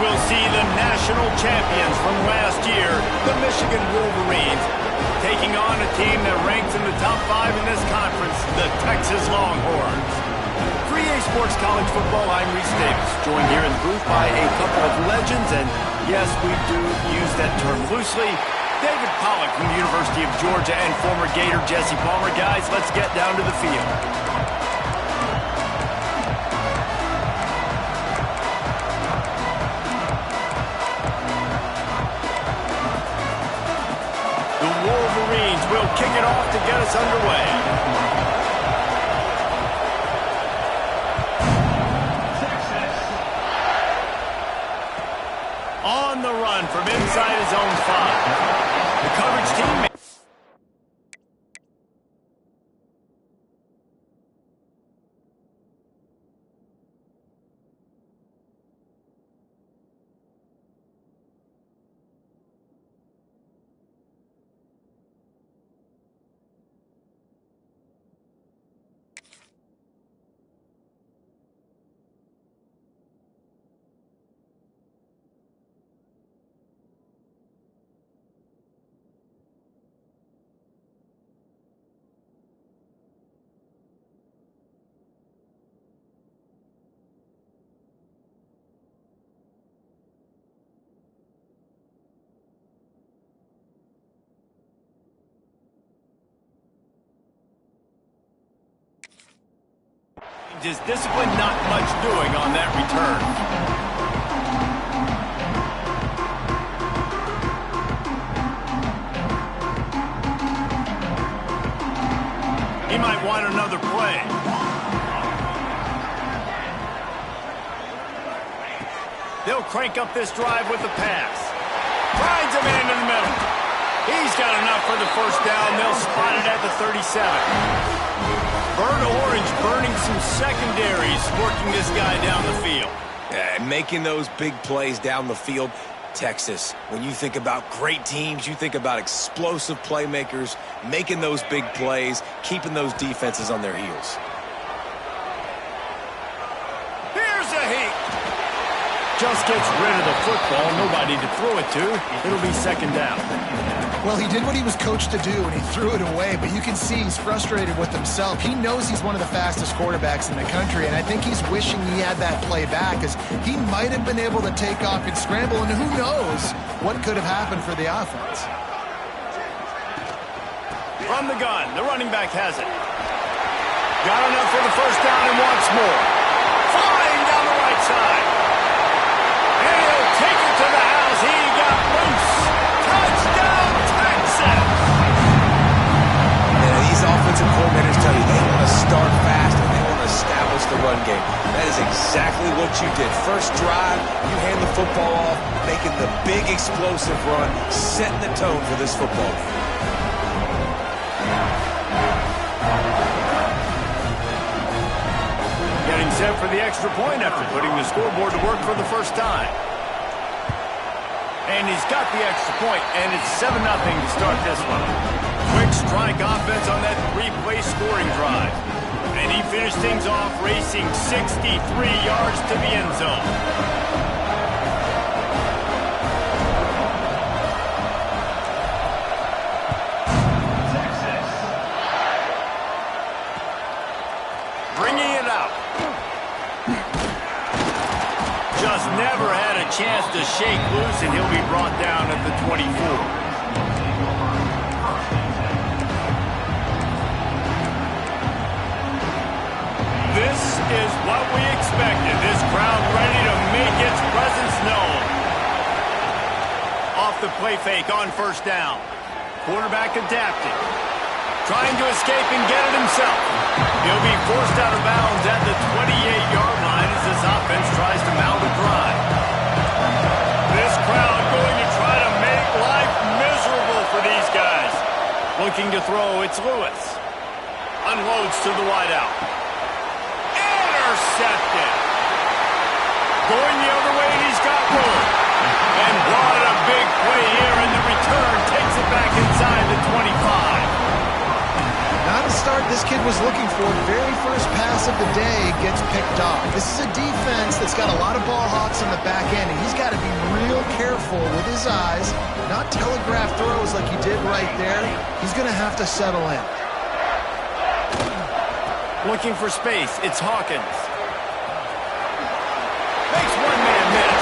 we'll see the national champions from last year, the Michigan Wolverines, taking on a team that ranks in the top 5 in this conference, the Texas Longhorns. For EA Sports College Football, I'm Reese Davis, joined here in the booth by a couple of legends, and yes, we do use that term loosely. David Pollack from the University of Georgia and former Gator Jesse Palmer. Guys, let's get down to the field. The Wolverines will kick it off to get us underway. On the run from inside his own 5. The coverage team. Just discipline, not much doing on that return. He might want another play. They'll crank up this drive with the pass. Finds a man in the middle. He's got enough for the first down. They'll spot it at the 37. Burnt orange burning some secondaries, working this guy down the field. Making those big plays down the field. Texas, when you think about great teams, you think about explosive playmakers, making those big plays, keeping those defenses on their heels. Here's a heat. Just gets rid of the football, nobody to throw it to. It'll be second down. Well, he did what he was coached to do, and he threw it away, but you can see he's frustrated with himself. He knows he's one of the fastest quarterbacks in the country, and I think he's wishing he had that play back, because he might have been able to take off and scramble, and who knows what could have happened for the offense. From the gun, the running back has it. Got enough for the first down and wants more. Flying down the right side. And he'll take it to the house. He got loose. Touchdown, Texas! And these offensive coordinators tell you they want to start fast and they want to establish the run game. That is exactly what you did. First drive, you hand the football off, making the big explosive run, setting the tone for this football game. Getting set for the extra point after putting the scoreboard to work for the first time. And he's got the extra point, and it's 7-0 to start this one. Quick strike offense on that 3-play scoring drive. And he finished things off racing 63 yards to the end zone. Texas. Bringing it out. Just never had a chance to shake loose, and he'll be brought down at the 24. This is what we expected. This crowd ready to make its presence known. Off the play fake on first down. Quarterback adapting. Trying to escape and get it himself. He'll be forced out of bounds at the 28-yard line as this offense tries to mount a drive. This crowd going to try to make life miserable for these guys. Looking to throw, it's Lewis. Unloads to the wideout. Intercepted. Going the other way, and he's got room. And what a big play here, and the return takes it back inside the 25. Not a start this kid was looking for. Very first pass of the day gets picked off. This is a defense that's got a lot of ball hawks on the back end, and he's got to little careful with his eyes, not telegraph throws like he did right there. He's going to have to settle in. Looking for space, it's Hawkins. Makes one man miss.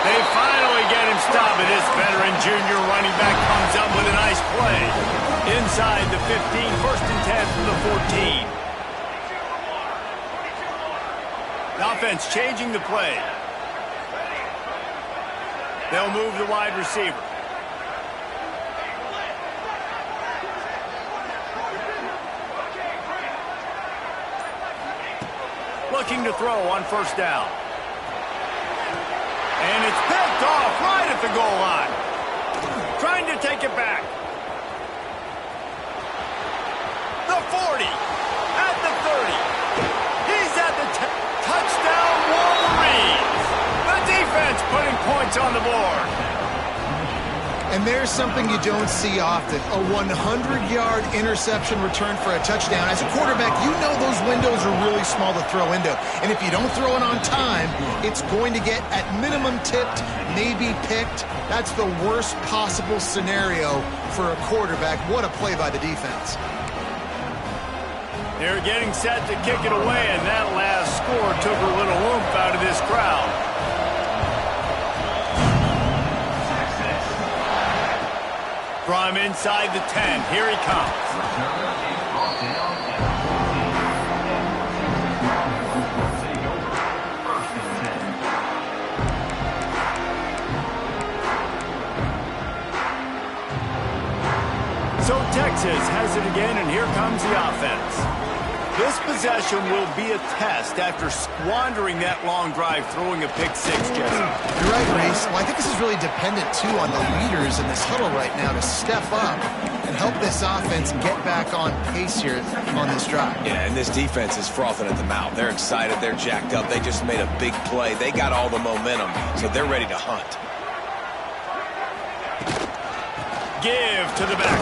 They finally get him stopped, and this veteran junior running back comes up with a nice play. Inside the 15, 1st and 10 from the 14. The offense changing the play. They'll move the wide receiver. Looking to throw on 1st down. And it's picked off right at the goal line. Trying to take it back. The 40. At the 30. He's at the 10. Touchdown, Wolverines. The defense putting points on the board. And there's something you don't see often, a 100-yard interception return for a touchdown. As a quarterback, you know those windows are really small to throw into. And if you don't throw it on time, it's going to get at minimum tipped, maybe picked. That's the worst possible scenario for a quarterback. What a play by the defense. They're getting set to kick it away, and that last score took a little oomph out of this crowd. From inside the 10, here he comes. So Texas has it again, and here comes the offense. This possession will be a test after squandering that long drive throwing a pick-6, Jesse. You're right, Reese. Well, I think this is really dependent, too, on the leaders in this huddle right now to step up and help this offense get back on pace here on this drive. Yeah, and this defense is frothing at the mouth. They're excited. They're jacked up. They just made a big play. They got all the momentum, so they're ready to hunt. Give to the back.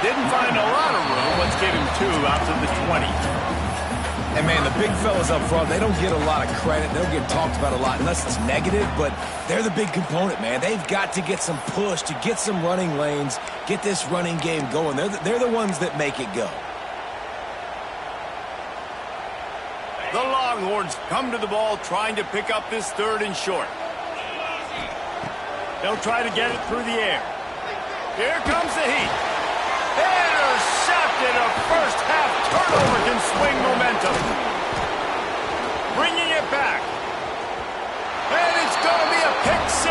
Didn't find a lot of room. Let's give him 2 out to the 20. And, man, the big fellas up front, they don't get a lot of credit. They don't get talked about a lot unless it's negative, but they're the big component, man. They've got to get some push to get some running lanes, get this running game going. They're the ones that make it go. The Longhorns come to the ball trying to pick up this 3rd and short. They'll try to get it through the air. Here comes the heat. Intercepted. A first-half turnover can swing momentum. Bringing it back. And it's going to be a pick-6.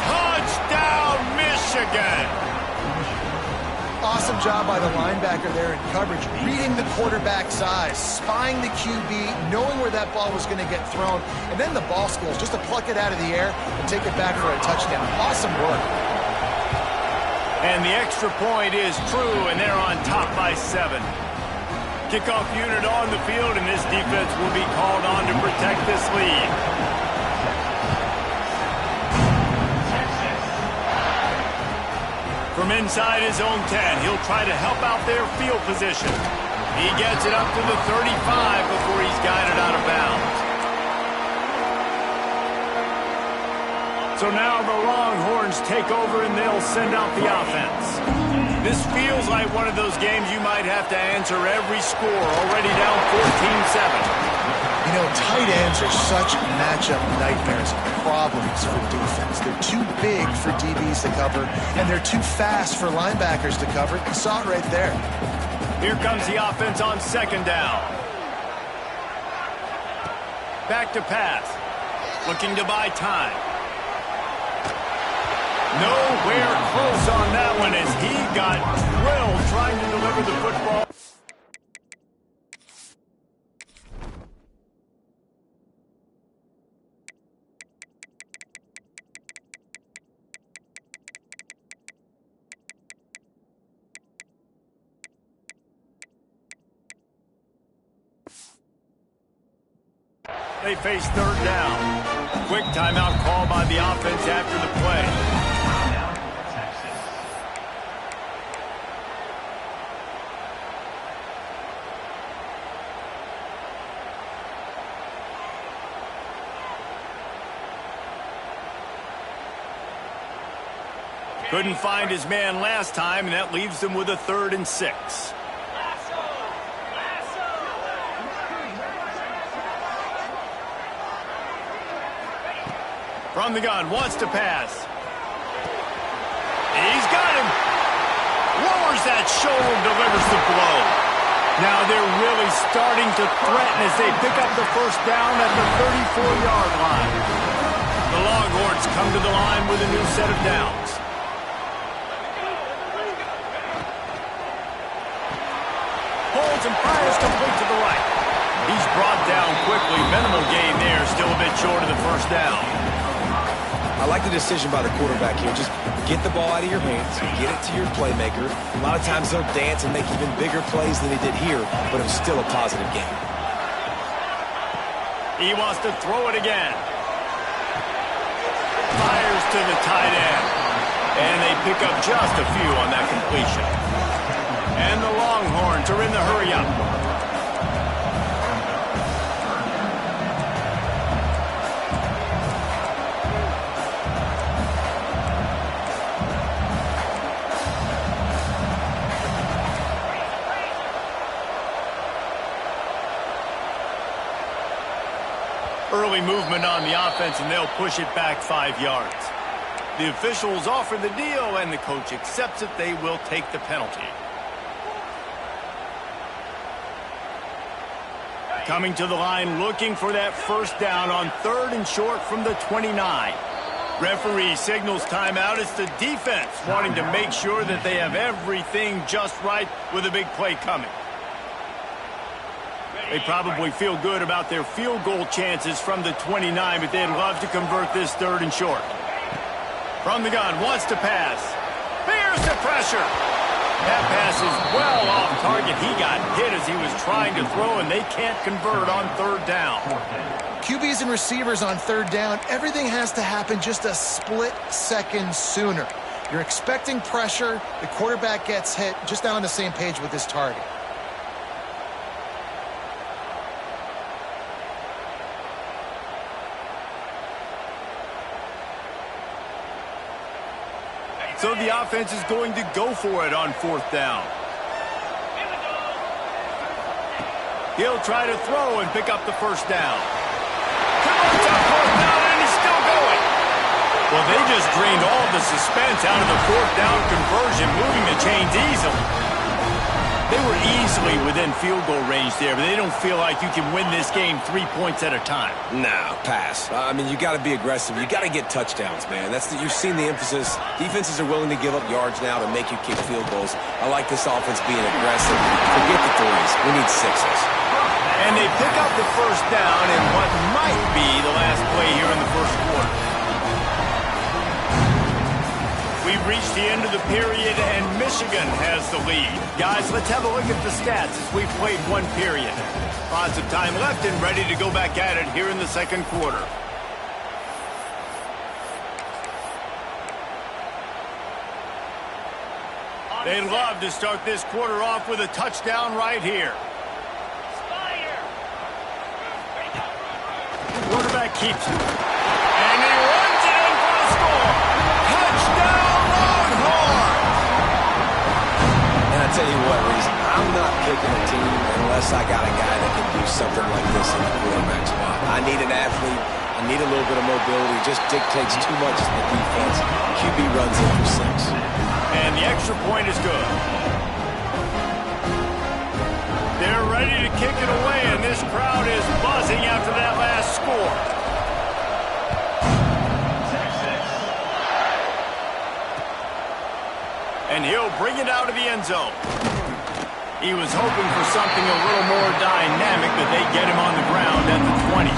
Touchdown, Michigan. Awesome job by the linebacker there in coverage, reading the quarterback's eyes, spying the QB, knowing where that ball was going to get thrown, and then the ball skills just to pluck it out of the air and take it back for a touchdown. Awesome work. And the extra point is true, and they're on top by 7. Kickoff unit on the field, and this defense will be called on to protect this lead. From inside his own 10, he'll try to help out their field position. He gets it up to the 35 before he's guided out of bounds. So now the Longhorns take over and they'll send out the offense. This feels like one of those games you might have to answer every score, already down 14-7. You know, tight ends are such matchup nightmares and problems for defense. They're too big for DBs to cover, and they're too fast for linebackers to cover. You saw it right there. Here comes the offense on 2nd down. Back to pass. Looking to buy time. Nowhere close on that one as he got drilled trying to deliver the football. They face 3rd down. Quick timeout call by the offense after the play. Couldn't find his man last time, and that leaves them with a 3rd and 6. From the gun, wants to pass. He's got him. Lowers that shoulder, delivers the blow. Now they're really starting to threaten as they pick up the first down at the 34-yard line. The Longhorns come to the line with a new set of downs. Holds and fires complete to the right. He's brought down quickly. Minimal gain there, still a bit short of the first down. I like the decision by the quarterback here. Just get the ball out of your hands, get it to your playmaker. A lot of times they'll dance and make even bigger plays than he did here, but it was still a positive game. He wants to throw it again. Fires to the tight end. And they pick up just a few on that completion. And the Longhorns are in the hurry-up. Early movement on the offense, and they'll push it back 5 yards. The officials offer the deal, and the coach accepts it. They will take the penalty. Coming to the line, looking for that first down on 3rd and short from the 29. Referee signals timeout. It's the defense wanting to make sure that they have everything just right with a big play coming. They probably feel good about their field goal chances from the 29, but they'd love to convert this 3rd and short. From the gun, wants to pass. Fears the pressure. That pass is well off target. He got hit as he was trying to throw, and they can't convert on 3rd down. QBs and receivers on 3rd down, everything has to happen just a split second sooner. You're expecting pressure. The quarterback gets hit, just not on the same page with his target. So the offense is going to go for it on 4th down. He'll try to throw and pick up the first down. Converts on 4th down, and he's still going. Well, they just drained all the suspense out of the 4th down conversion, moving the chains easily. They were easily within field goal range there, but they don't feel like you can win this game 3 points at a time. No, pass. I mean, you got to be aggressive. You got to get touchdowns, man. You've seen the emphasis. Defenses are willing to give up yards now to make you kick field goals. I like this offense being aggressive. Forget the threes. We need 6s. And they pick up the first down in what might be the last play here in the first quarter. We've reached the end of the period, and Michigan has the lead. Guys, let's have a look at the stats as we've played 1 period. Lots of time left and ready to go back at it here in the 2nd quarter. They'd love to start this quarter off with a touchdown right here. Quarterback keeps it. And he runs it in for the score. Touchdown, Longhorns! And I tell you what, Reese, I'm not picking a team unless I got a guy that can do something like this in the quarterback spot. I need an athlete. I need a little bit of mobility. It just dictates too much to the defense. QB runs in for 6. And the extra point is good. They're ready to kick it away, and this crowd is buzzing after that last score. And he'll bring it out of the end zone. He was hoping for something a little more dynamic, but they get him on the ground at the 20.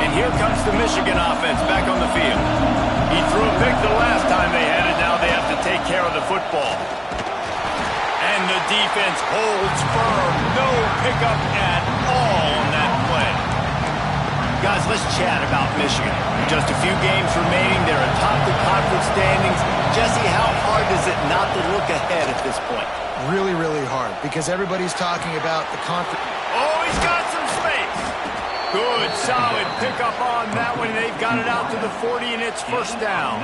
And here comes the Michigan offense back on the field. He threw a pick the last time they had it. Now they have to take care of the football. And the defense holds firm. No pickup at all on that play. Guys, let's chat about Michigan. Just a few games remaining. They're atop the conference standings. Jesse, how hard is it not to look ahead at this point? Really, really hard, because everybody's talking about the conference. Oh, he's got some space. Good, solid pickup on that one. They've got it out to the 40, and it's first down.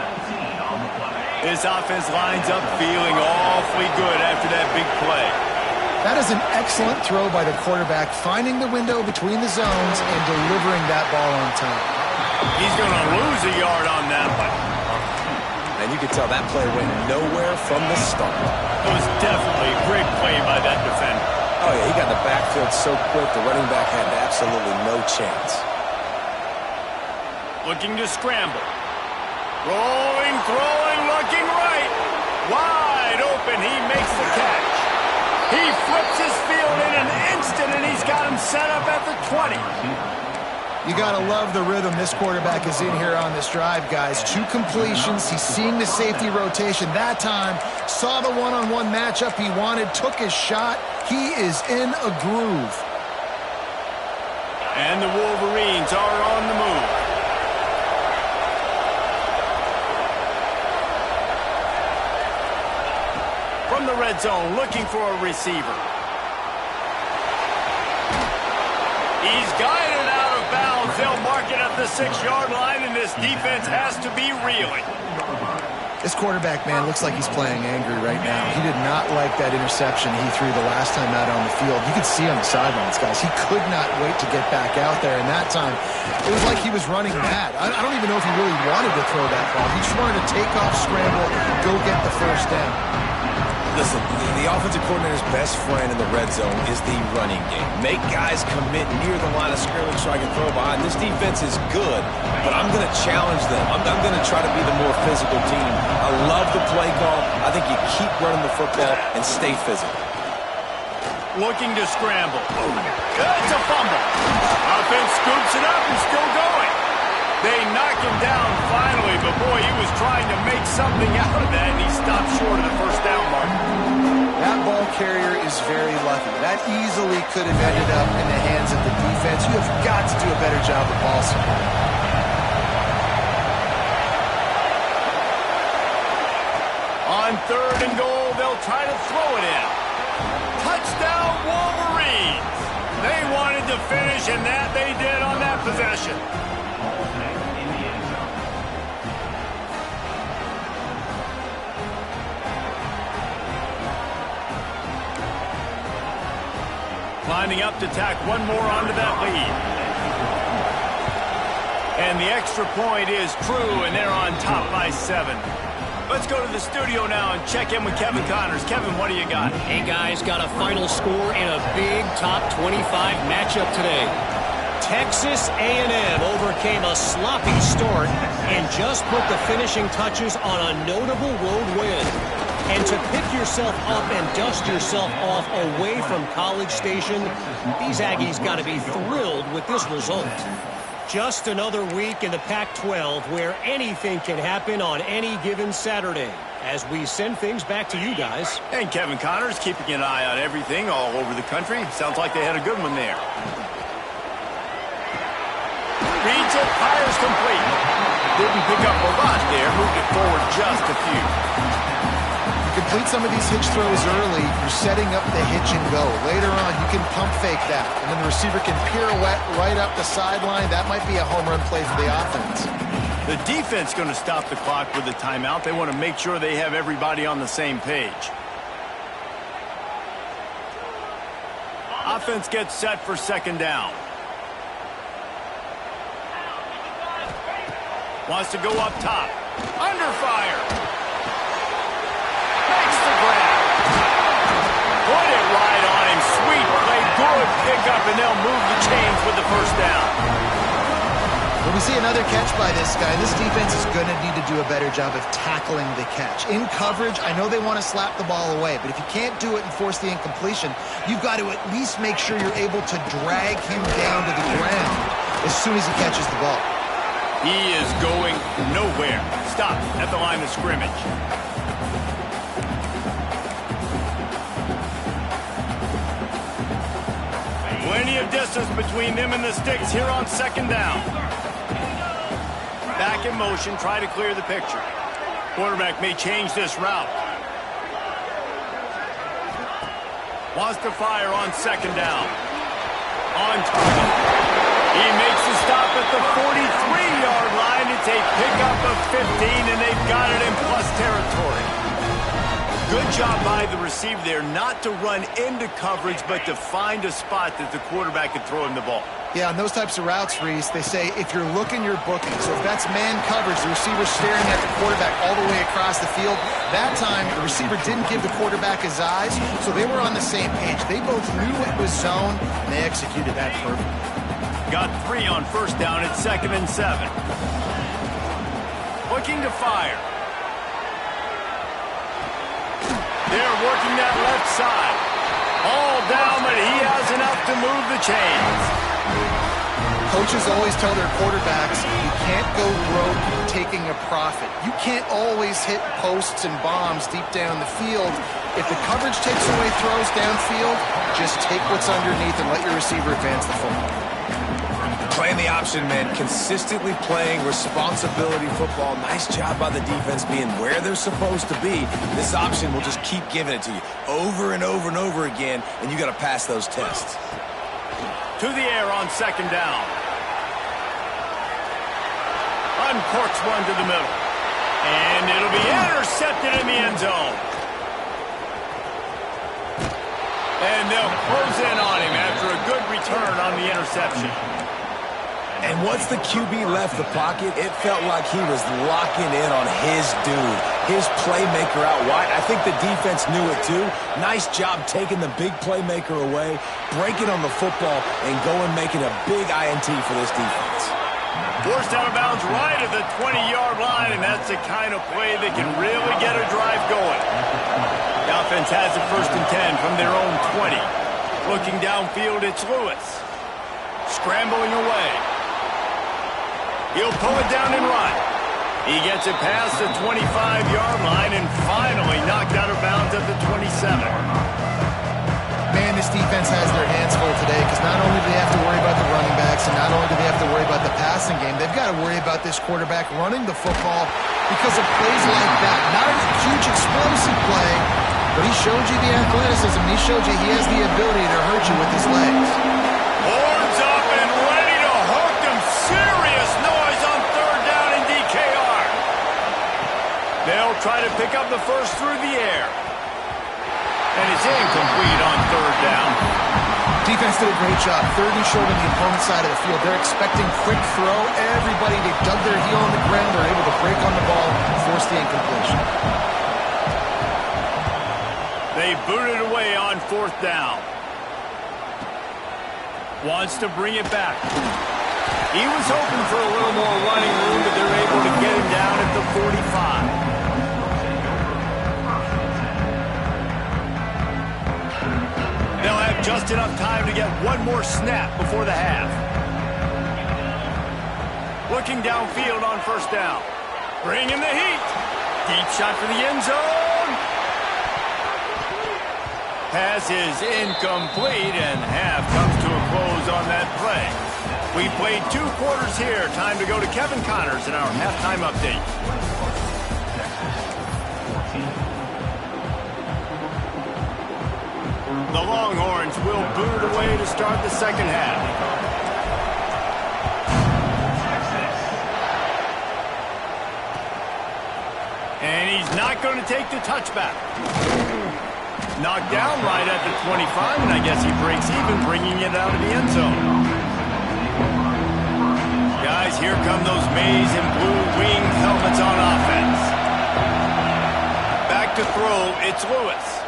This offense lines up feeling awfully good after that big play. That is an excellent throw by the quarterback, finding the window between the zones and delivering that ball on time. He's going to lose a yard on that one. And you can tell that play went nowhere from the start. It was definitely a great play by that defender. Oh, yeah, he got in the backfield so quick, the running back had absolutely no chance. Looking to scramble. Rolling, throwing, looking right. Wide open, he makes the catch. He flips his field in an instant, and he's got him set up at the 20. You got to love the rhythm this quarterback is in here on this drive, guys. 2 completions. He's seeing the safety rotation that time. Saw the one-on-one matchup he wanted, took his shot. He is in a groove. And the Wolverines are on the move. From the red zone, looking for a receiver. He's guided out of bounds. They'll mark it at the 6-yard line, and this defense has to be reeling. This quarterback, man, looks like he's playing angry right now. He did not like that interception he threw the last time out on the field. You could see on the sidelines, guys. He could not wait to get back out there, and that time, it was like he was running mad. I don't even know if he really wanted to throw that ball. He just wanted to take off, scramble, go get the first down. Listen, the offensive coordinator's best friend in the red zone is the running game. Make guys commit near the line of scrimmage so I can throw behind. This defense is good, but I'm going to challenge them. I'm going to try to be the more physical team. I love the play call. I think you keep running the football and stay physical. Looking to scramble. It's a fumble. Offense scoops it up and still going. They knock him down finally, but boy, he was trying to make something out of that, and he stopped short of the first down mark. That ball carrier is very lucky. That easily could have ended up in the hands of the defense. You have got to do a better job of ball support. On 3rd and goal, they'll try to throw it in. Touchdown, Wolverines! They wanted to finish, and that they did on that possession. Lining up to tack one more onto that lead. And the extra point is true, and they're on top by 7. Let's go to the studio now and check in with Kevin Connors. Kevin, what do you got? Hey, guys, got a final score in a big top 25 matchup today. Texas A&M overcame a sloppy start and just put the finishing touches on a notable road win. And to pick yourself up and dust yourself off away from College Station, these Aggies got to be thrilled with this result. Just another week in the Pac-12 where anything can happen on any given Saturday. As we send things back to you guys. And Kevin Connors keeping an eye on everything all over the country. Sounds like they had a good one there. Reads it, fires complete. Didn't pick up a lot there, moved it forward just a few. Complete some of these hitch throws early, you're setting up the hitch and go. Later on, you can pump fake that, and then the receiver can pirouette right up the sideline. That might be a home run play for the offense. The defense going to stop the clock with a timeout. They want to make sure they have everybody on the same page. Offense gets set for 2nd down. Wants to go up top. Under fire. Makes the grab. Put it right on him. Sweet play. Good pickup, and they'll move the chains with the first down. When we see another catch by this guy, this defense is going to need to do a better job of tackling the catch. In coverage, I know they want to slap the ball away, but if you can't do it and force the incompletion, you've got to at least make sure you're able to drag him down to the ground as soon as he catches the ball. He is going nowhere. Stop at the line of scrimmage. Plenty of distance between them and the sticks here on 2nd down. Back in motion, try to clear the picture. Quarterback may change this route. Wants to fire on 2nd down. On target. He job by the receiver there not to run into coverage, but to find a spot that the quarterback could throw him the ball. Yeah, on those types of routes, Reese, they say if you're looking, you're booking. So if that's man coverage, the receiver's staring at the quarterback all the way across the field. That time, the receiver didn't give the quarterback his eyes, so they were on the same page. They both knew it was zone, and they executed that perfectly. Got 3 on first down at 2nd and 7. Looking to fire. They're working that left side. All down, but he has enough to move the chains. Coaches always tell their quarterbacks, you can't go rogue taking a profit. You can't always hit posts and bombs deep down the field. If the coverage takes away throws downfield, just take what's underneath and let your receiver advance the football. Playing the option, man. Consistently playing responsibility football. Nice job by the defense being where they're supposed to be. This option will just keep giving it to you over and over and over again, and you got to pass those tests. To the air on 2nd down. Uncorks one to the middle. And it'll be intercepted in the end zone. And they'll close in on him after a good return on the interception. And once the QB left the pocket, it felt like he was locking in on his dude, his playmaker out wide. I think the defense knew it too. Nice job taking the big playmaker away, breaking on the football, and going making a big INT for this defense. Forced out of bounds right at the 20-yard line, and that's the kind of play that can really get a drive going. The offense has it 1st and 10 from their own 20. Looking downfield, it's Lewis. Scrambling away. He'll pull it down and run. He gets it past the 25-yard line and finally knocked out of bounds at the 27. Man, this defense has their hands full today because not only do they have to worry about the running backs and not only do they have to worry about the passing game, they've got to worry about this quarterback running the football because of plays like that. Not a huge explosive play, but he showed you the athleticism. He showed you he has the ability to hurt you with his legs. Horns up and ready to hook them. Serious noise on 3rd down in DKR. They'll try to pick up the first through the air. And it's incomplete on 3rd down. Defense did a great job. 3rd and short on the opponent's side of the field. They're expecting quick throw. Everybody, they dug their heel on the ground. They're able to break on the ball and force the incompletion. They booted away on 4th down. Wants to bring it back. He was hoping for a little more running room, but they're able to get him down at the 45. They'll have just enough time to get one more snap before the half. Looking downfield on 1st down. Bringing the heat. Deep shot for the end zone. Pass is incomplete, and half comes to a close on that play. We played 2 quarters here. Time to go to Kevin Connors in our halftime update. The Longhorns will boot it away to start the 2nd half. And he's not going to take the touchback. Knocked down right at the 25, and I guess he breaks even, bringing it out of the end zone. Guys, here come those maize and blue wing helmets on offense. Back to throw, it's Lewis.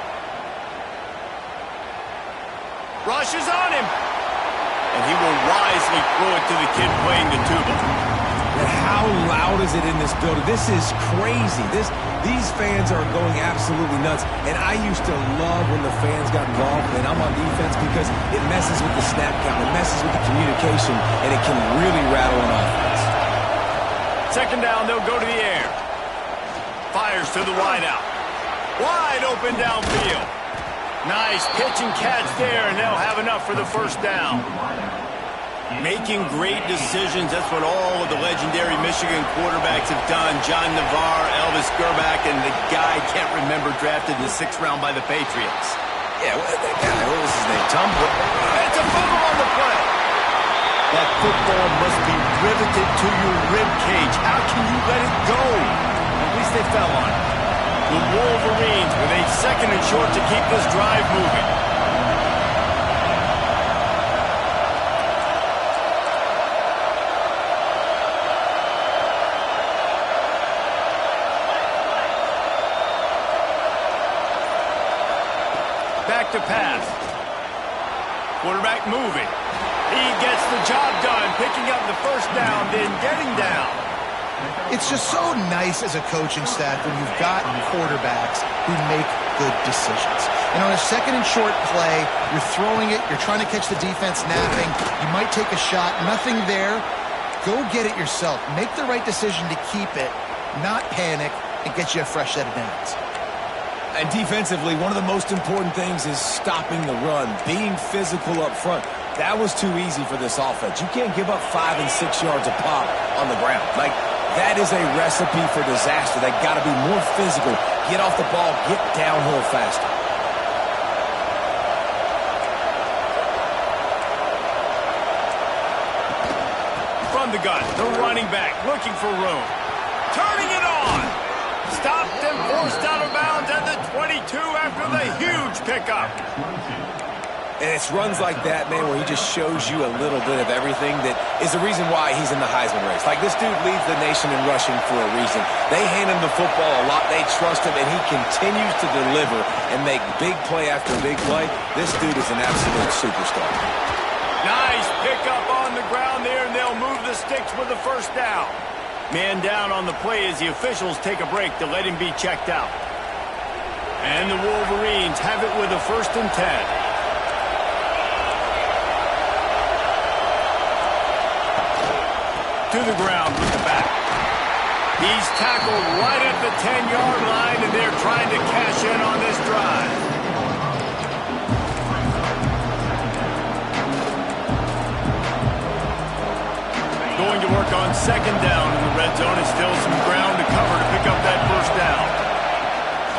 Rushes on him. And he will wisely throw it to the kid playing the tuba. And how loud is it in this building? This is crazy. These fans are going absolutely nuts. And I used to love when the fans got involved, and I'm on defense because it messes with the snap count. It messes with the communication, and it can really rattle an offense. 2nd down, they'll go to the air. Fires to the wideout. Wide open downfield. Nice pitch and catch there, and they'll have enough for the 1st down. Making great decisions, that's what all of the legendary Michigan quarterbacks have done. John Navarre, Elvis Gerbach, and the guy I can't remember drafted in the 6th round by the Patriots. Yeah, that guy, what was his name? Tom? It's a fumble on the play. That football must be riveted to your rib cage. How can you let it go? At least they fell on it. The Wolverines with a second and short to keep this drive moving. Back to pass. Quarterback moving. He gets the job done, picking up the first down, then getting down. It's just so nice as a coaching staff when you've got quarterbacks who make good decisions. And on a second and short play, you're throwing it, you're trying to catch the defense napping, you might take a shot, nothing there. Go get it yourself. Make the right decision to keep it, not panic, and get you a fresh set of downs. And defensively, one of the most important things is stopping the run, being physical up front. That was too easy for this offense. You can't give up 5 and 6 yards a pop on the ground. Like, that is a recipe for disaster. They got to be more physical, get off the ball, get downhill faster. From the gun, the running back looking for room. Turning it on. Stopped and forced out of bounds at the 22 after the huge pickup. And it's runs like that, man, where he just shows you a little bit of everything that is the reason why he's in the Heisman race. Like, this dude leads the nation in rushing for a reason. They hand him the football a lot. They trust him, and he continues to deliver and make big play after big play. This dude is an absolute superstar. Nice pickup on the ground there, and they'll move the sticks with the first down. Man down on the play as the officials take a break to let him be checked out. And the Wolverines have it with a 1st and 10. To the ground with the back. He's tackled right at the 10-yard line, and they're trying to cash in on this drive. Going to work on 2nd down in the red zone, and still some ground to cover to pick up that 1st down.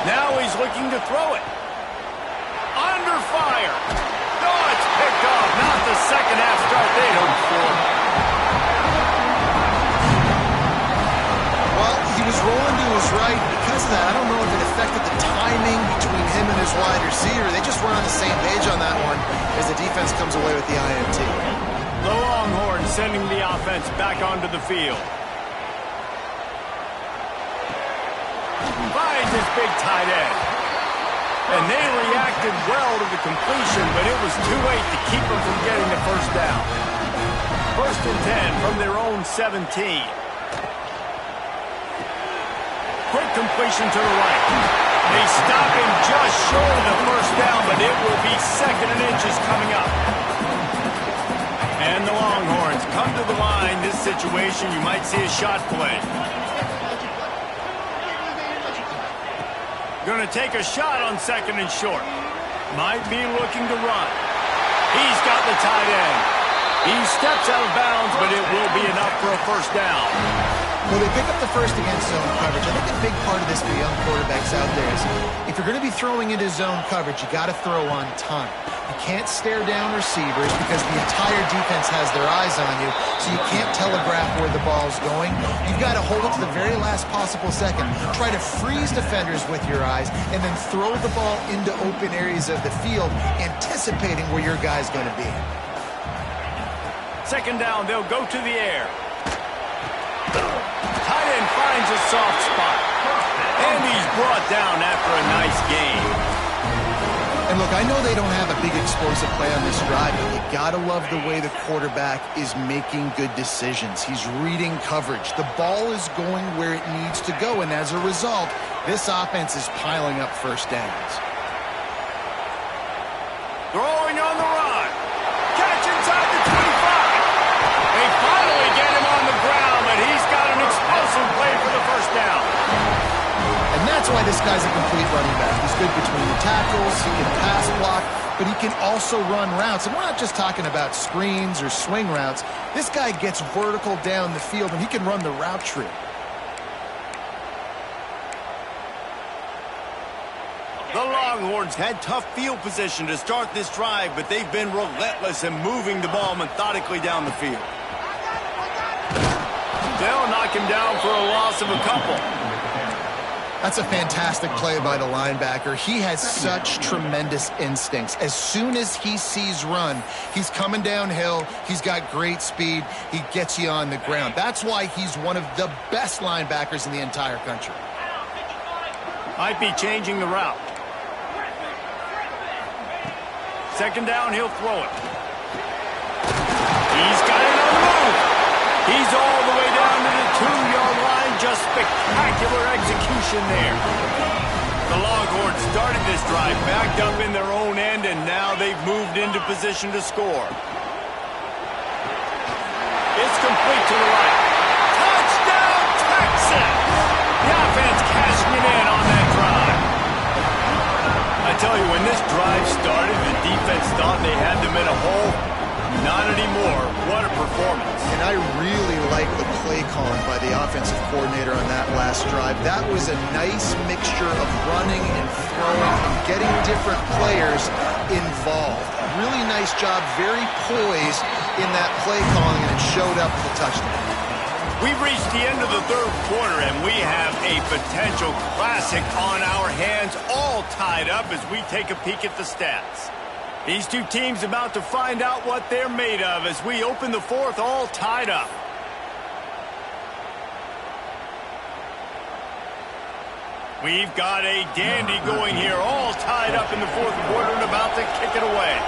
Now he's looking to throw it. Under fire. No, it's picked off. Not the second half start they'd hoped for. He was rolling to his right. Because of that, I don't know if it affected the timing between him and his wide receiver. They just weren't on the same page on that one as the defense comes away with the INT. The Longhorns sending the offense back onto the field. Finds his big tight end. And they reacted well to the completion, but it was too late to keep them from getting the 1st down. 1st and 10 from their own 17. Quick completion to the right. They stop him just short of the 1st down, but it will be 2nd and inches coming up. And the Longhorns come to the line. This situation, you might see a shot play. Going to take a shot on 2nd and short. Might be looking to run. He's got the tight end. He steps out of bounds, but it will be enough for a 1st down. Well, they pick up the first against zone coverage. I think a big part of this for young quarterbacks out there is if you're going to be throwing into zone coverage, you got to throw on time. You can't stare down receivers because the entire defense has their eyes on you, so you can't telegraph where the ball's going. You've got to hold it to the very last possible second. Try to freeze defenders with your eyes, and then throw the ball into open areas of the field, anticipating where your guy's going to be. 2nd down, they'll go to the air. Tight end finds a soft spot. And he's brought down after a nice game. And look, I know they don't have a big explosive play on this drive, but you gotta love the way the quarterback is making good decisions. He's reading coverage. The ball is going where it needs to go, and as a result, this offense is piling up 1st downs. Throwing on the run. Catch inside the 25. They finally get him on the ground, but he's got an explosive play for the 1st down. And that's why this guy's a complete running back. He's good between the tackles, he can pass block, but he can also run routes. And we're not just talking about screens or swing routes. This guy gets vertical down the field, and he can run the route tree. The Longhorns had tough field position to start this drive, but they've been relentless in moving the ball methodically down the field. They'll knock him down for a loss of a couple. That's a fantastic play by the linebacker. He has such tremendous instincts. As soon as he sees run, he's coming downhill. He's got great speed. He gets you on the ground. That's why he's one of the best linebackers in the entire country. Might be changing the route. Second down, he'll throw it. He's got it on the move. He's all the way down to the 2-yard line. Just spectacular execution there. The Longhorns started this drive backed up in their own end, and now they've moved into position to score. It's complete to the right. Touchdown, Texas! The offense cashing it in on that drive. I tell you, when this drive started, the defense thought they had them in a hole. Not anymore. What a performance. And I really like the play calling by the offensive coordinator on that last drive. That was a nice mixture of running and throwing and getting different players involved. Really nice job, very poised in that play calling, and it showed up with a touchdown. We've reached the end of the third quarter, and we have a potential classic on our hands, all tied up as we take a peek at the stats. These two teams about to find out what they're made of as we open the fourth, all tied up. We've got a dandy going here, all tied up in the fourth quarter and about to kick it away.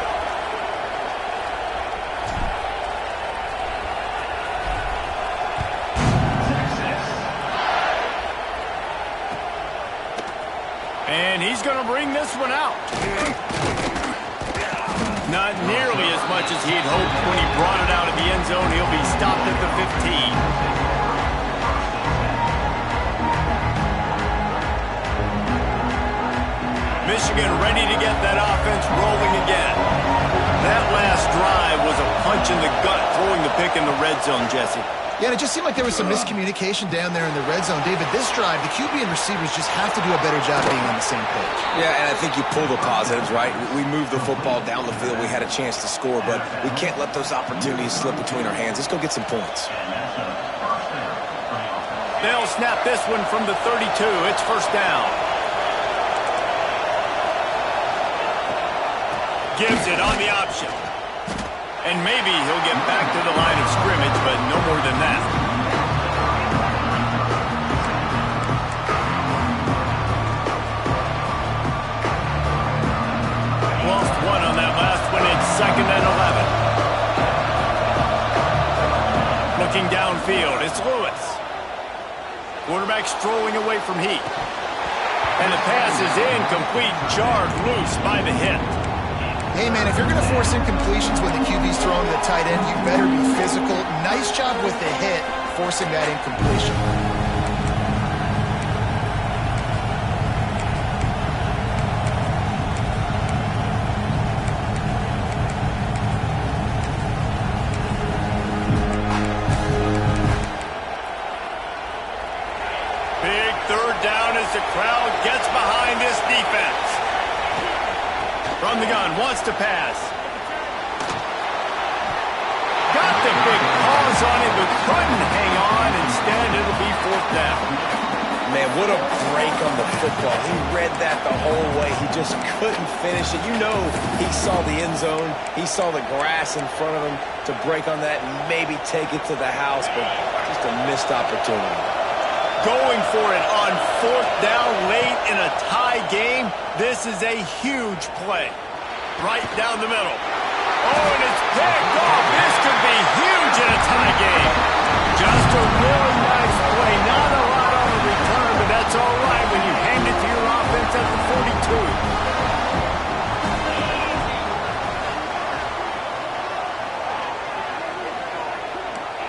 And he's going to bring this one out. Not nearly as much as he'd hoped when he brought it out of the end zone. He'll be stopped at the 15. Michigan ready to get that offense rolling again. That last drive was a punch in the gut, throwing the pick in the red zone, Jesse. Yeah, and it just seemed like there was some miscommunication down there in the red zone. David, this drive, the QB and receivers just have to do a better job being on the same page. Yeah, and I think you pull the positives, right? We moved the football down the field. We had a chance to score, but we can't let those opportunities slip between our hands. Let's go get some points. They'll snap this one from the 32. It's first down. Gives it on the option. And maybe he'll get back to the line of scrimmage, but no more than that. Lost one on that last one. It's second and 11. Looking downfield, it's Lewis. Quarterback strolling away from Heath. And the pass is incomplete, jarred loose by the hit. Hey, man, if you're going to force incompletions when the QB's throwing to the tight end, you better be physical. Nice job with the hit, forcing that incompletion. Big third down as the crowd gets behind this defense. From the gun, wants to pass. Got the big paws on it, but couldn't hang on. Instead, it'll be fourth down. Man, what a break on the football. He read that the whole way. He just couldn't finish it. You know he saw the end zone. He saw the grass in front of him to break on that and maybe take it to the house, but just a missed opportunity. Going for it on fourth down late in a tie game. This is a huge play. Right down the middle. Oh, and it's picked off. This could be huge in a tie game. Just a really nice play. Not a lot on the return, but that's all right when you hand it to your offense at the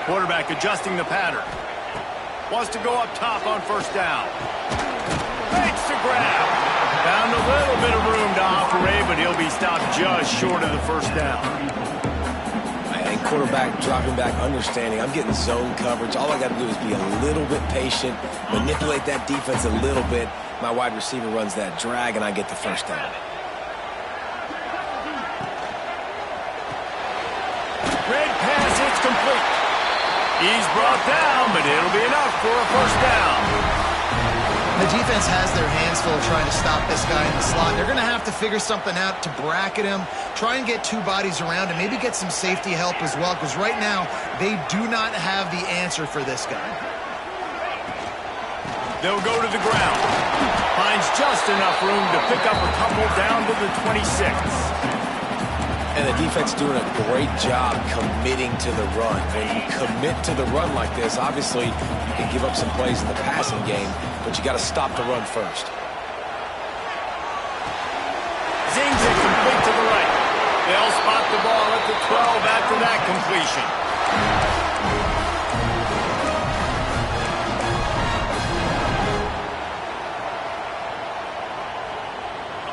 42. Quarterback adjusting the pattern. Wants to go up top on first down. Makes the grab. Found a little bit of room to operate, but he'll be stopped just short of the first down. And quarterback dropping back, understanding. I'm getting zone coverage. All I got to do is be a little bit patient, manipulate that defense a little bit. My wide receiver runs that drag, and I get the first down. Red pass, it's complete. He's brought down, but it'll be enough for a first down. The defense has their hands full trying to stop this guy in the slot. They're going to have to figure something out to bracket him, try and get two bodies around him, maybe get some safety help as well, because right now they do not have the answer for this guy. They'll go to the ground. Finds just enough room to pick up a couple down to the 26. And the defense doing a great job committing to the run. When you commit to the run like this, obviously you can give up some plays in the passing game, but you got to stop the run first. Zings it complete to the right. They'll spot the ball at the 12 after that completion.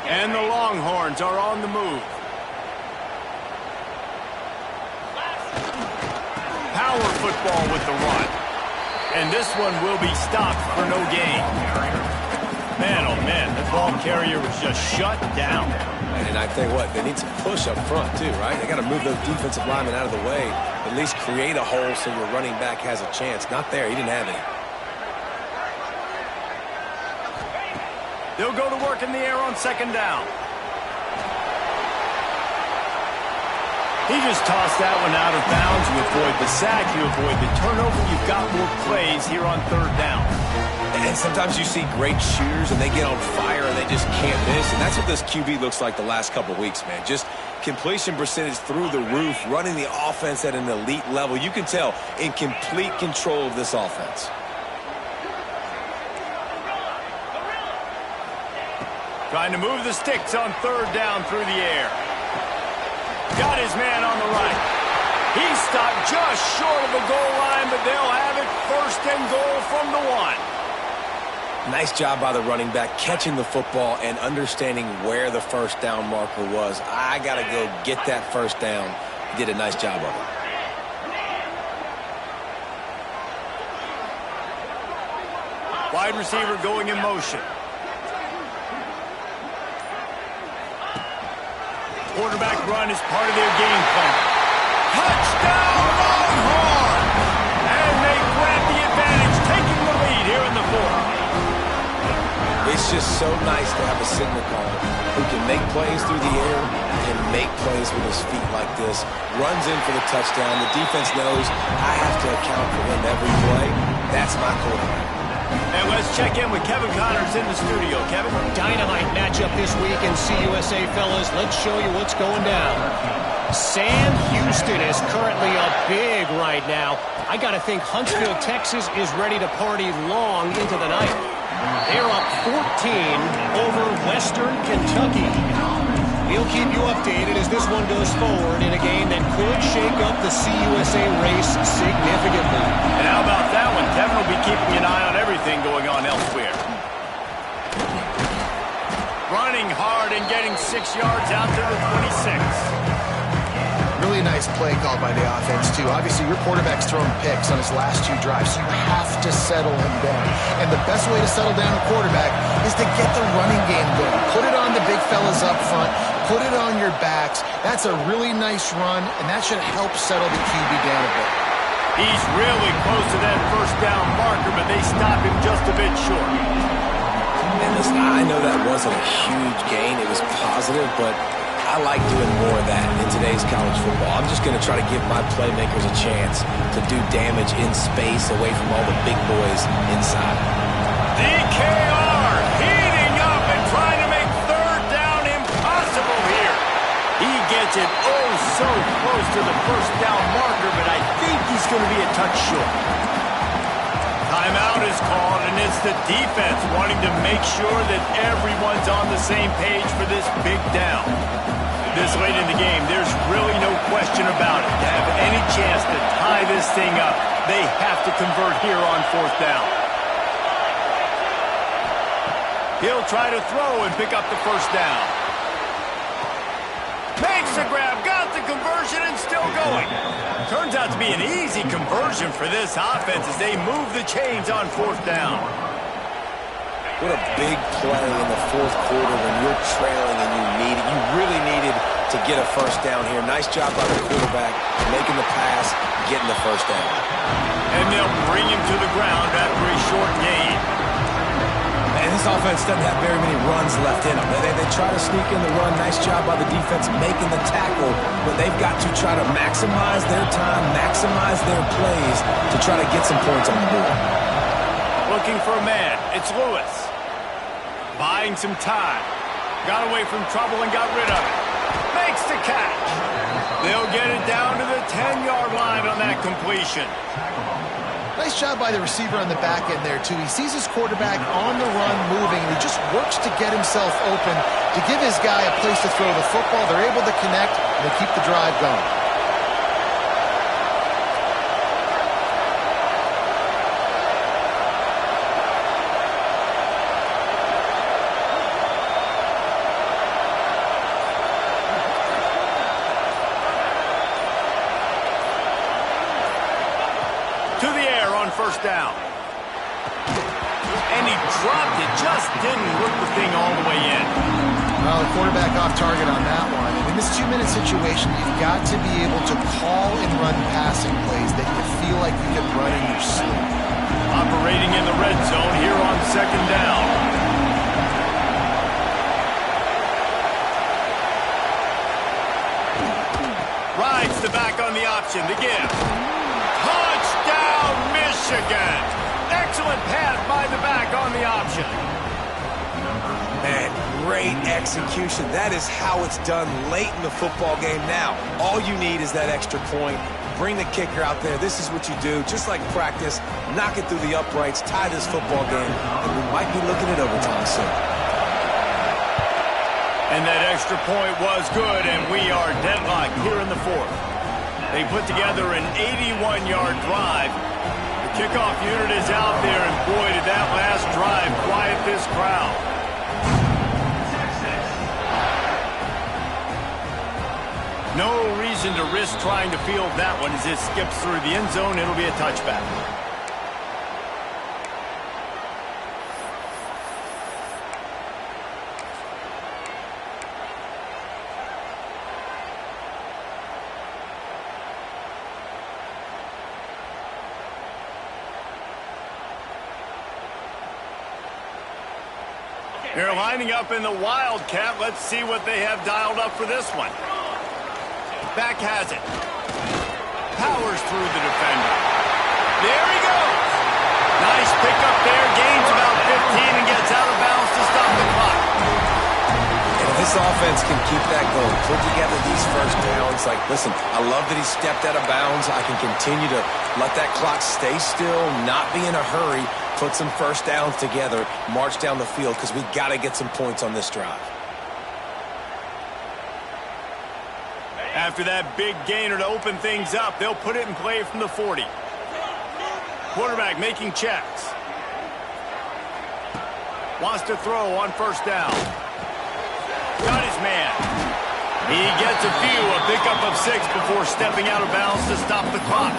And the Longhorns are on the move. Power football with the run. And this one will be stopped for no gain. Man, oh man, the ball carrier was just shut down. And I tell you what, they need some push up front too, right? They got to move those defensive linemen out of the way, at least create a hole so your running back has a chance. Not there, he didn't have any. They'll go to work in the air on second down. He just tossed that one out of bounds. You avoid the sack, you avoid the turnover. You've got more plays here on third down. And sometimes you see great shooters and they get on fire and they just can't miss. And that's what this QB looks like the last couple weeks, man. Just completion percentage through the roof, running the offense at an elite level. You can tell in complete control of this offense. Trying to move the sticks on third down through the air. Got his man on the right. He stopped just short of the goal line, but they'll have it first and goal from the 1. Nice job by the running back, catching the football and understanding where the first down marker was. I got to go get that first down. He did a nice job of it. Wide receiver going in motion. Quarterback run is part of their game plan. Touchdown, Longhorns! And they grab the advantage, taking the lead here in the 4th. It's just so nice to have a signal caller who can make plays through the air and make plays with his feet like this. Runs in for the touchdown. The defense knows I have to account for him every play. That's my quarterback. And let's check in with Kevin Connors in the studio. Kevin? Dynamite matchup this week in CUSA, fellas. Let's show you what's going down. Sam Houston is currently up big right now. I got to think Huntsville, Texas is ready to party long into the night. They're up 14 over Western Kentucky. We'll keep you updated as this one goes forward in a game that could shake up the CUSA race significantly. And how about that one? Kevin will be keeping an eye on everything going on elsewhere. Running hard and getting 6 yards out to the 26. Really nice play called by the offense, too. Obviously, your quarterback's thrown picks on his last 2 drives, so you have to settle him down. And the best way to settle down a quarterback is to get the running game going. Put it on the big fellas up front. Put it on your backs. That's a really nice run, and that should help settle the QB down a bit. He's really close to that first down marker, but they stop him just a bit short. And listen, I know that wasn't a huge gain. It was positive, but I like doing more of that in today's college football. I'm just going to try to give my playmakers a chance to do damage in space away from all the big boys inside. DKR heating up and trying to make third down impossible here. He gets it oh so close to the first down marker, but I think he's going to be a touch short. Timeout is called, and it's the defense wanting to make sure that everyone's on the same page for this big down. This late in the game, there's really no question about it. To have any chance to tie this thing up, they have to convert here on fourth down. He'll try to throw and pick up the first down. Makes the grab, got the conversion, and still going. Turns out to be an easy conversion for this offense as they move the chains on fourth down. What a big play in the fourth quarter when you're trailing and you really needed to get a first down here. Nice job by the quarterback, making the pass, getting the first down. And they'll bring him to the ground after a short gain. And this offense doesn't have very many runs left in them. They try to sneak in the run. Nice job by the defense making the tackle, but they've got to try to maximize their time, maximize their plays to try to get some points on the board. Looking for a man. It's Lewis. Buying some time. Got away from trouble and got rid of it. Makes the catch. They'll get it down to the 10-yard line on that completion. Nice job by the receiver on the back end there, too. He sees his quarterback on the run moving, and he just works to get himself open to give his guy a place to throw the football. They're able to connect, and they keep the drive going. First down. And he dropped it. Just didn't work the thing all the way in. Well, the quarterback off target on that one. And in this 2-minute situation, you've got to be able to call and run passing plays that you feel like you can run in your sleep. Operating in the red zone here on second down. Rides the back on the option to give. Touchdown, Michigan! Excellent pass by the back on the option. Man, great execution. That is how it's done late in the football game now. All you need is that extra point. Bring the kicker out there. This is what you do. Just like practice, knock it through the uprights, tie this football game, and we might be looking at overtime soon. And that extra point was good, and we are deadlocked here in the fourth. They put together an 81-yard drive. The kickoff unit is out there, and boy, did that last drive quiet this crowd. No reason to risk trying to field that one as it skips through the end zone. It'll be a touchback. They're lining up in the Wildcat. Let's see what they have dialed up for this one. Back has it. Powers through the defender. There he goes. Nice pickup there. Gains about 15 and gets out of bounds to stop the clock. And if this offense can keep that going, put together these first downs, like, listen, I love that he stepped out of bounds. I can continue to let that clock stay still, not be in a hurry, put some first downs together, march down the field, because we got to get some points on this drive. After that big gainer to open things up, they'll put it in play from the 40. Quarterback making checks. Wants to throw on first down. Got his man. He gets a pickup of 6 before stepping out of bounds to stop the clock.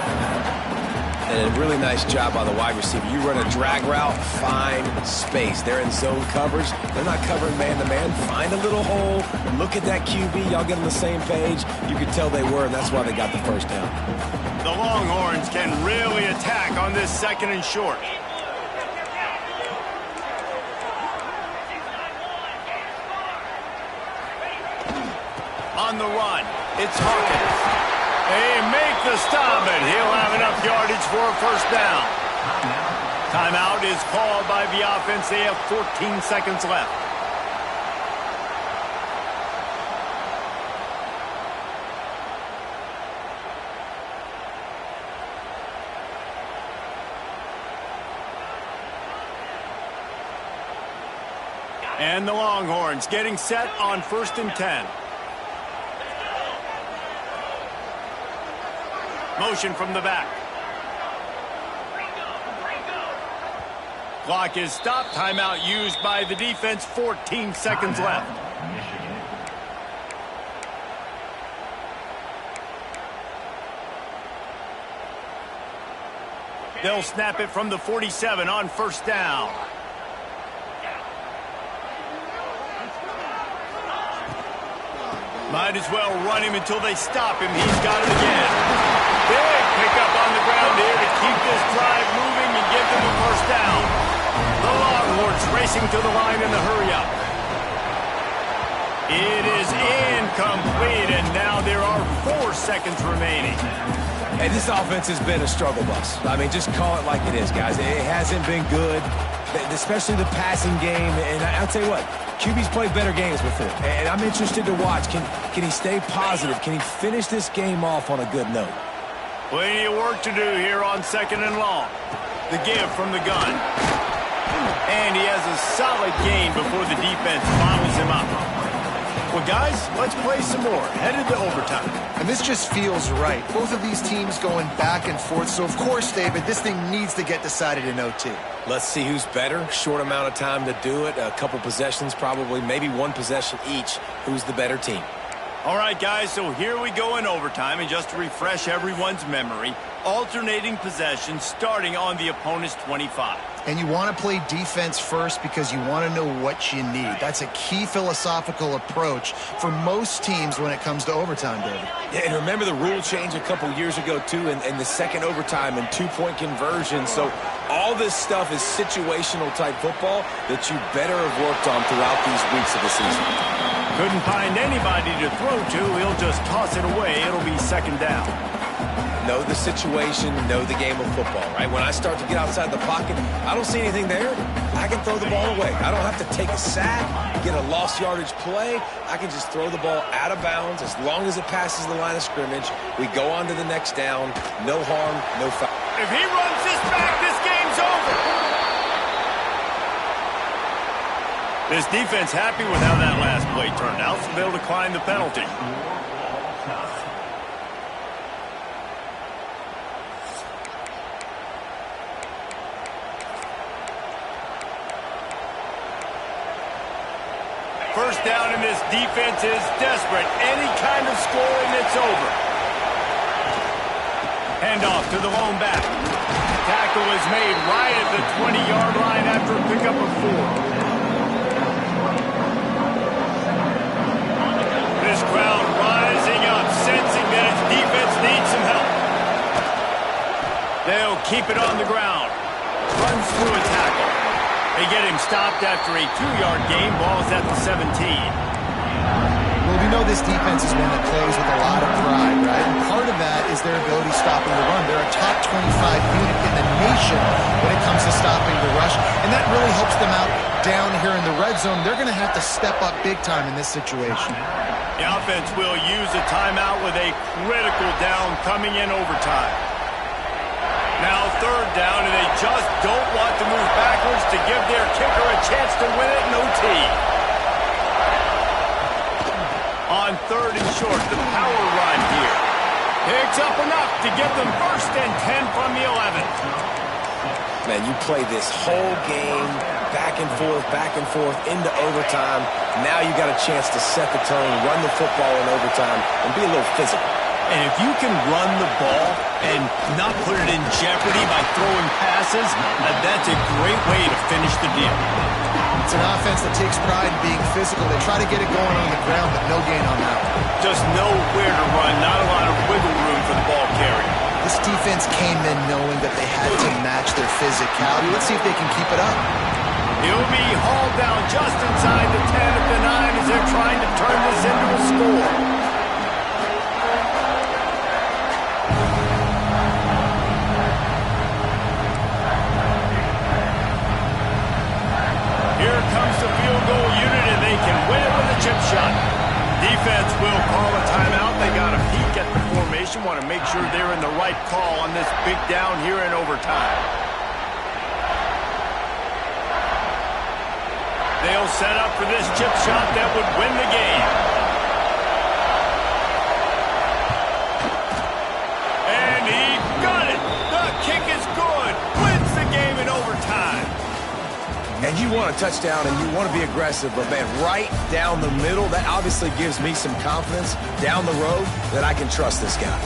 And a really nice job by the wide receiver. You run a drag route, find space. They're in zone coverage. They're not covering man-to-man. Find a little hole. Look at that QB. Y'all get on the same page. You could tell they were, and that's why they got the first down. The Longhorns can really attack on this second and short. On the run, it's Hawkins. They make the stop, and he'll have enough yardage for a first down. Timeout is called by the offense. They have 14 seconds left. And the Longhorns getting set on 1st and 10. Motion from the back. Clock is stopped. Timeout used by the defense. 14 seconds left. They'll snap it from the 47 on first down. Might as well run him until they stop him. He's got it again. Big pickup on the ground here to keep this drive moving and give them a first down. The Longhorns race racing to the line in the hurry-up. It is incomplete, and now there are 4 seconds remaining. Hey, this offense has been a struggle bus. I mean, just call it like it is, guys. It hasn't been good, especially the passing game. And I'll tell you what, QB's played better games before. And I'm interested to watch. Can he stay positive? Can he finish this game off on a good note? Plenty of work to do here on 2nd and long. The give from the gun. And he has a solid gain before the defense bottles him up. Well, guys, let's play some more. Headed to overtime. And this just feels right. Both of these teams going back and forth. So, of course, David, this thing needs to get decided in OT. Let's see who's better. Short amount of time to do it. A couple possessions probably. Maybe 1 possession each. Who's the better team? All right, guys, so here we go in overtime. And just to refresh everyone's memory, alternating possessions starting on the opponent's 25. And you want to play defense first because you want to know what you need. That's a key philosophical approach for most teams when it comes to overtime, David. Yeah, and remember the rule change a couple years ago, too, in the second overtime and 2-point conversion. So all this stuff is situational type football that you better have worked on throughout these weeks of the season. Couldn't find anybody to throw to. He'll just toss it away. It'll be 2nd down. Know the situation, know the game of football, right? When I start to get outside the pocket, I don't see anything there. I can throw the ball away. I don't have to take a sack, get a lost yardage play. I can just throw the ball out of bounds as long as it passes the line of scrimmage. We go on to the next down. No harm, no foul. If he runs this back, this game's over. This defense happy with how that last play turned out, so they'll decline the penalty. First down, and this defense is desperate. Any kind of scoring, it's over. Handoff to the lone back. Tackle is made right at the 20-yard line after a pickup of 4. This crowd rising up, sensing that its defense needs some help. They'll keep it on the ground. Runs through a tackle. They get him stopped after a 2-yard gain. Ball's at the 17. Well, we know this defense is one that plays with a lot of pride, right? And part of that is their ability stopping the run. They're a top 25 unit in the nation when it comes to stopping the rush, and that really helps them out down here in the red zone. They're going to have to step up big time in this situation. The offense will use a timeout with a critical down coming in overtime. Now 3rd down, and they just don't want to move backwards to give their kicker a chance to win it in OT. On 3rd and short, the power run here. Picks up enough to get them 1st and 10 from the 11. Man, you play this whole game back and forth into overtime. Now you got a chance to set the tone, run the football in overtime, and be a little physical. And if you can run the ball and not put it in jeopardy by throwing passes, that's a great way to finish the deal. It's an offense that takes pride in being physical. They try to get it going on the ground, but no gain on that one. Just know where to run, not a lot of wiggle room for the ball carrier. This defense came in knowing that they had to match their physicality. Let's see if they can keep it up. He'll be hauled down just inside the 10 at the 9 as they're trying to turn this into a score. Here comes the field goal unit, and they can win it with a chip shot. Defense will call a timeout. They got a peek at the formation, want to make sure they're in the right call on this big down here in overtime. They'll set up for this chip shot that would win the game. And he got it. The kick is good. Wins the game in overtime. And you want a touchdown and you want to be aggressive, but, man, right down the middle, that obviously gives me some confidence down the road that I can trust this guy.